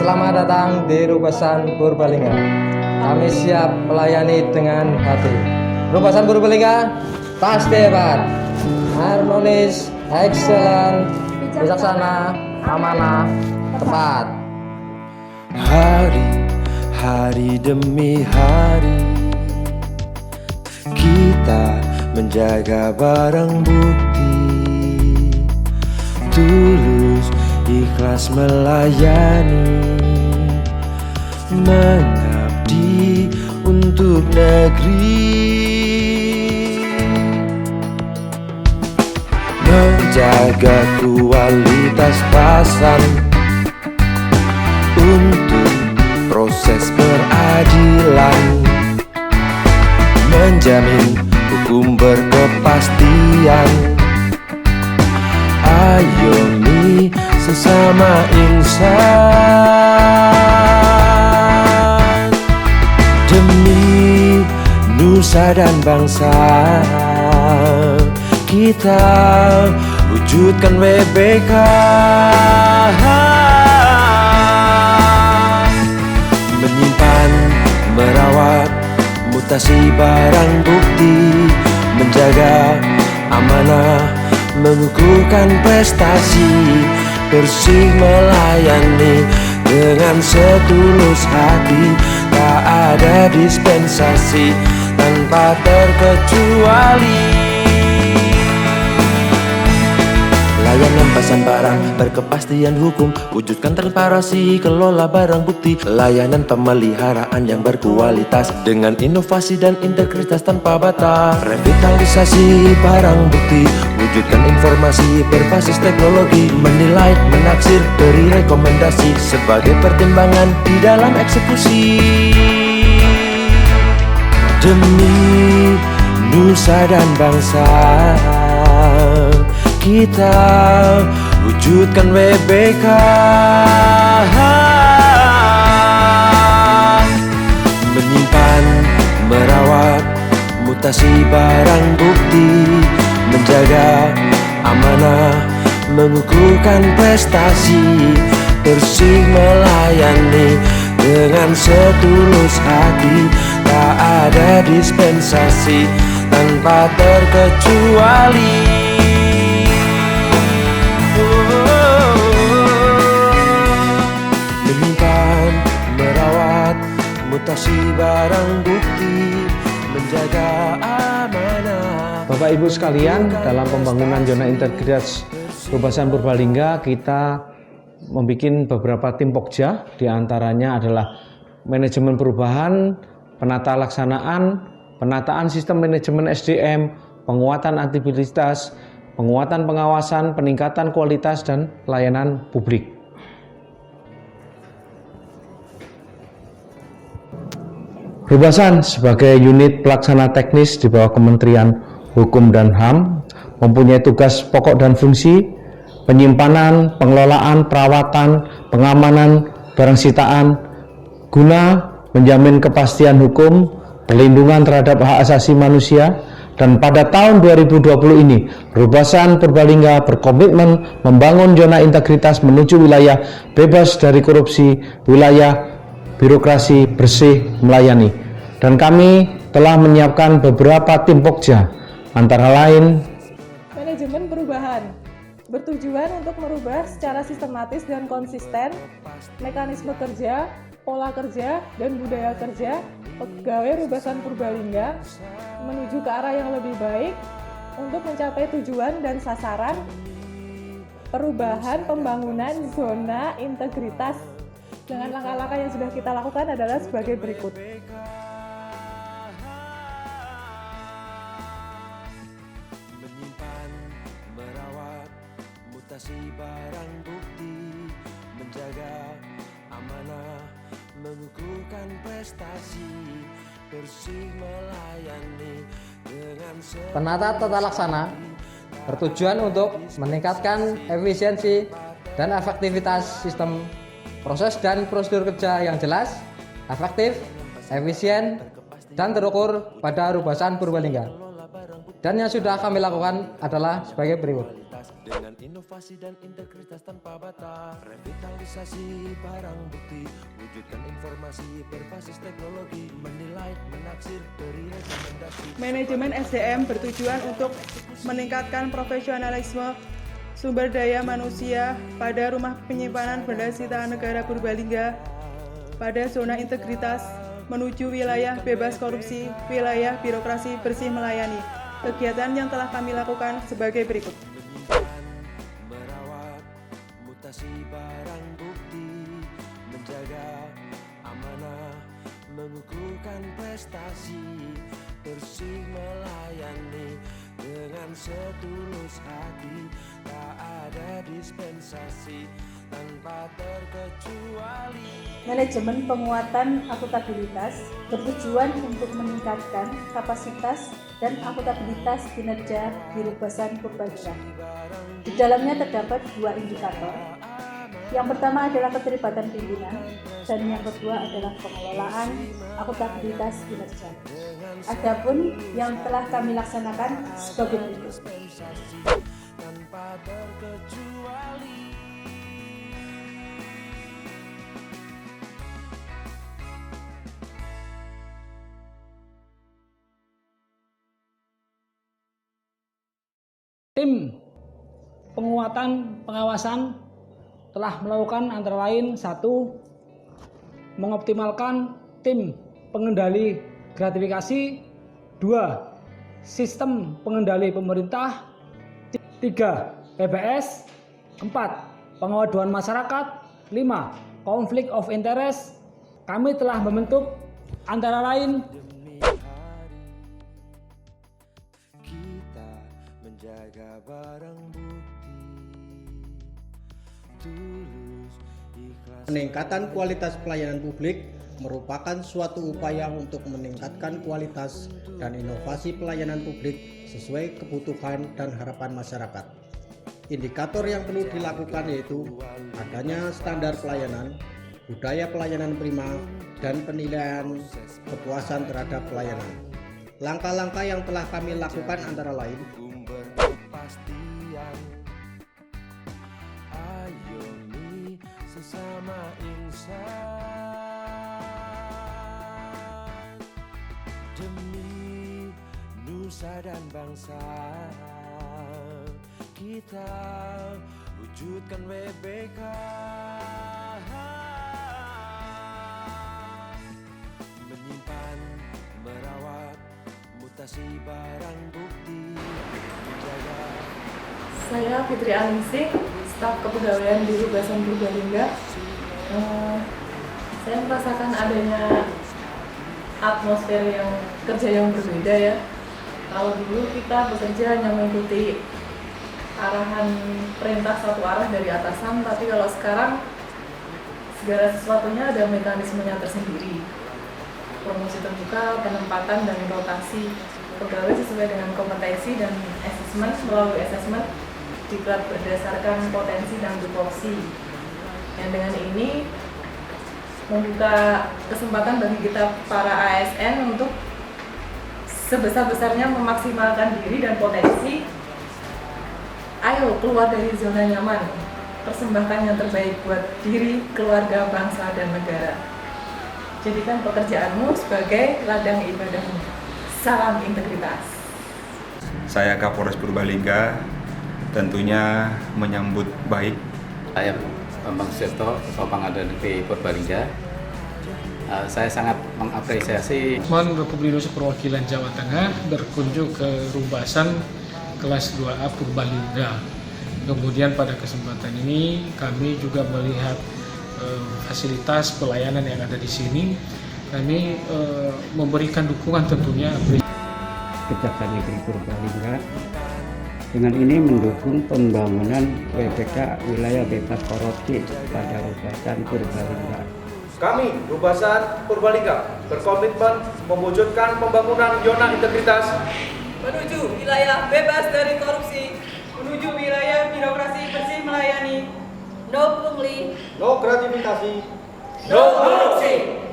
Selamat datang di Rubasan Purbalingga. Kami siap melayani dengan hati. Rubasan Purbalingga pasti hebat, harmonis, excellent, bijaksana, amanah, tepat. Hari demi hari kita menjaga barang bukti, tulus ikhlas melayani, mengabdi untuk negeri, menjaga kualitas pasang untuk proses peradilan, menjamin hukum berkepastian, ayomi sesama insan demi nusa dan bangsa. Kita wujudkan WBK, menyimpan, merawat, mutasi barang bukti, menjaga amanah, mengukuhkan prestasi, bersih melayani dengan setulus hati, tak ada dispensasi tanpa terkecuali. Layanan pasang barang, berkepastian hukum, wujudkan transparansi, kelola barang bukti, layanan pemeliharaan yang berkualitas dengan inovasi dan integritas tanpa batas, revitalisasi barang bukti, wujudkan informasi berbasis teknologi, menilai, menaksir, beri rekomendasi sebagai pertimbangan di dalam eksekusi. Demi nusa dan bangsa, kita wujudkan WBK, menyimpan, merawat, mutasi barang bukti, menjaga amanah, mengukuhkan prestasi, bersih melayani dengan setulus hati, tak ada dispensasi tanpa terkecuali. Menyimpan, merawat, mutasi barang bukti, menjaga amanah. Bapak Ibu sekalian, dalam pembangunan zona integritas Rubasan Purbalingga, kita membuat beberapa tim pokja, diantaranya adalah manajemen perubahan, penata laksanaan, penataan sistem manajemen SDM, penguatan aktivitas, penguatan pengawasan, peningkatan kualitas, dan layanan publik. Rubasan sebagai unit pelaksana teknis di bawah Kementerian Hukum dan HAM mempunyai tugas pokok dan fungsi penyimpanan, pengelolaan, perawatan, pengamanan barang sitaan guna menjamin kepastian hukum, perlindungan terhadap hak asasi manusia. Dan pada tahun 2020 ini, Rubasan Purbalingga berkomitmen membangun zona integritas menuju wilayah bebas dari korupsi, wilayah birokrasi bersih melayani. Dan kami telah menyiapkan beberapa tim pokja, antara lain manajemen perubahan bertujuan untuk merubah secara sistematis dan konsisten mekanisme kerja, pola kerja, dan budaya kerja pegawai Rubasan Purbalingga menuju ke arah yang lebih baik untuk mencapai tujuan dan sasaran perubahan pembangunan zona integritas. Dengan langkah-langkah yang sudah kita lakukan adalah sebagai berikut. Menyimpan, merawat, mutasi barang bukti, menjaga amanah, mengukuhkan prestasi, bersih melayani dengan Penata tata laksana bertujuan untuk meningkatkan efisiensi dan efektivitas sistem, proses dan prosedur kerja yang jelas, efektif, efisien, dan terukur pada Rubasan Purbalingga. Dan yang sudah kami lakukan adalah sebagai berikut. dengan inovasi dan integritas tanpa batas. Revitalisasi barang bukti, wujudkan informasi berbasis teknologi, menilai, menaksir, beri rekomendasi. Manajemen SDM bertujuan untuk meningkatkan profesionalisme sumber daya manusia pada rumah penyimpanan benda sitaan negara Purbalingga pada zona integritas menuju wilayah bebas korupsi, wilayah birokrasi bersih melayani. Kegiatan yang telah kami lakukan sebagai berikut. Merawat mutasi barang bukti, menjaga amanah, mengukuhkan prestasi, bersih melayani dengan setulus hati, tak ada dispensasi tanpa terkecuali. Manajemen penguatan akuntabilitas bertujuan untuk meningkatkan kapasitas dan akuntabilitas kinerja Birobasan Purbalingga. Di dalamnya terdapat 2 indikator. Yang pertama adalah keterlibatan pimpinan dan yang kedua adalah pengelolaan akuntabilitas kinerja. Adapun yang telah kami laksanakan sebagai berikut. Tanpa terkecuali. Tim penguatan pengawasan telah melakukan antara lain 1. Mengoptimalkan tim pengendali gratifikasi, 2. Sistem pengendali pemerintah, 3. PBS, 4. Pengaduan masyarakat, 5. Konflik of interest. Kami telah membentuk antara lain Menjaga barang bukti, tulus, ikhlas. Peningkatan kualitas pelayanan publik merupakan suatu upaya untuk meningkatkan kualitas dan inovasi pelayanan publik sesuai kebutuhan dan harapan masyarakat. Indikator yang perlu dilakukan yaitu adanya standar pelayanan, budaya pelayanan prima, dan penilaian kepuasan terhadap pelayanan. Langkah-langkah yang telah kami lakukan antara lain: Kepastian, ayomi sesama insan demi nusa dan bangsa kita, wujudkan WBK. Menyimpan, merawat mutasi barang bukti, menjaga. Saya Fitri Aningsih, staf kepegawaian Birobasan Purbalingga. Saya merasakan adanya atmosfer kerja yang berbeda ya. Kalau dulu kita bekerja hanya mengikuti arahan perintah satu arah dari atasan, tapi kalau sekarang segala sesuatunya ada mekanismenya tersendiri. Promosi terbuka, penempatan dan rotasi pegawai sesuai dengan kompetensi dan asesmen melalui asesmen diklat berdasarkan potensi dan tupoksi. Yang dengan ini membuka kesempatan bagi kita para ASN untuk sebesar-besarnya memaksimalkan diri dan potensi. Ayo keluar dari zona nyaman, persembahkan yang terbaik buat diri, keluarga, bangsa, dan negara. Jadikan pekerjaanmu sebagai ladang ibadahmu. Salam integritas. Saya Kapolres Purbalingga tentunya menyambut baik. Saya Bambang Sucipto, Ketua Pengadilan Negeri Purbalingga. Saya sangat mengapresiasi Republik Indonesia Perwakilan Jawa Tengah berkunjung ke Rubasan kelas 2A Purbalingga. Kemudian pada kesempatan ini kami juga melihat fasilitas pelayanan yang ada di sini. Kami memberikan dukungan tentunya Kejaksaan Negeri Purbalingga dengan ini mendukung pembangunan WBK wilayah bebas korupsi pada Rubasan Purbalingga. Kami, Rubasan Purbalingga, berkomitmen mewujudkan pembangunan zona integritas menuju wilayah bebas dari korupsi, menuju wilayah birokrasi bersih melayani. No pungli, no gratifikasi, no korupsi.